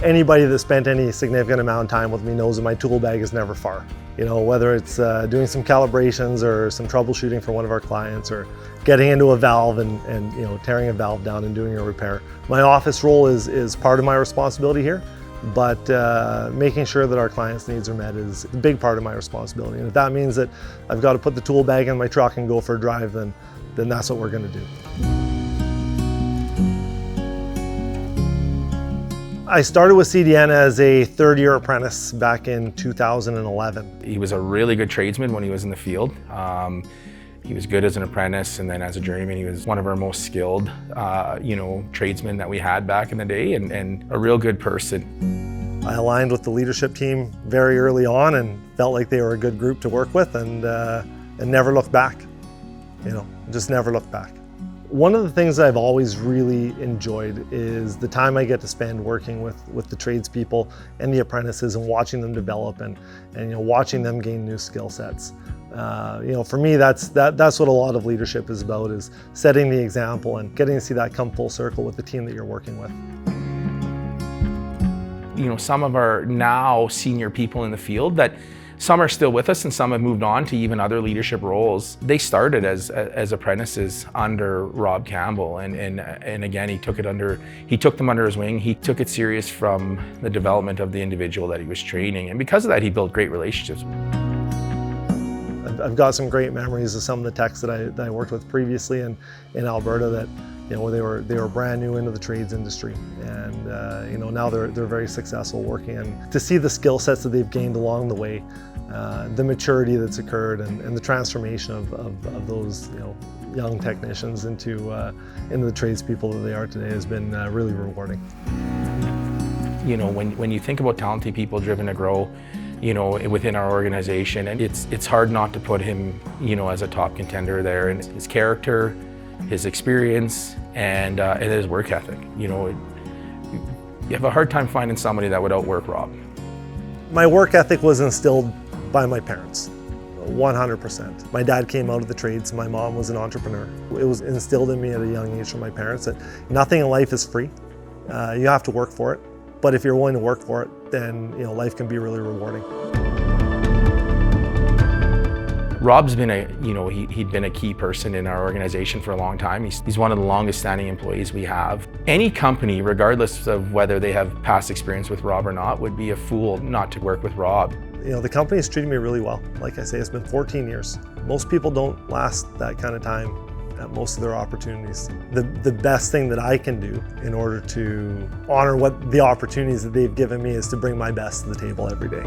Anybody that spent any significant amount of time with me knows that my tool bag is never far. You know, whether it's doing some calibrations or some troubleshooting for one of our clients, or getting into a valve and you know, tearing a valve down and doing a repair. My office role is part of my responsibility here, but making sure that our clients' needs are met is a big part of my responsibility. And if that means that I've got to put the tool bag in my truck and go for a drive, then that's what we're going to do. I started with CDN as a third-year apprentice back in 2011. He was a really good tradesman when he was in the field. He was good as an apprentice, and then as a journeyman, he was one of our most skilled, tradesmen that we had back in the day, and a real good person. I aligned with the leadership team very early on and felt like they were a good group to work with, and never looked back. You know, just never looked back. One of the things that I've always really enjoyed is the time I get to spend working with the tradespeople and the apprentices, and watching them develop and you know, watching them gain new skill sets. You know, for me, that's what a lot of leadership is about, is setting the example and getting to see that come full circle with the team that you're working with. You know, some of our now senior people in the field, that some are still with us and some have moved on to even other leadership roles. They started as apprentices under Rob Campbell, and again, he took them under his wing. He took it serious from the development of the individual that he was training, and because of that, he built great relationships. I've got some great memories of some of the techs that I worked with previously in Alberta that, you know, they were brand new into the trades industry, and you know, now they're very successful working, and to see the skill sets that they've gained along the way, the maturity that's occurred, and the transformation of those, you know, young technicians into the tradespeople that they are today has been really rewarding. You know, when you think about talented people driven to grow, you know, within our organization, and it's hard not to put him, you know, as a top contender there, and his character, his experience, and his work ethic. You know, you have a hard time finding somebody that would outwork Rob. My work ethic was instilled by my parents, 100%. My dad came out of the trades, my mom was an entrepreneur. It was instilled in me at a young age from my parents that nothing in life is free. You have to work for it, but if you're willing to work for it, then, you know, life can be really rewarding. Rob's been he'd been a key person in our organization for a long time. He's one of the longest standing employees we have. Any company, regardless of whether they have past experience with Rob or not, would be a fool not to work with Rob. You know, the company's treated me really well. Like I say, it's been 14 years. Most people don't last that kind of time at most of their opportunities. The best thing that I can do in order to honor what the opportunities that they've given me is to bring my best to the table every day.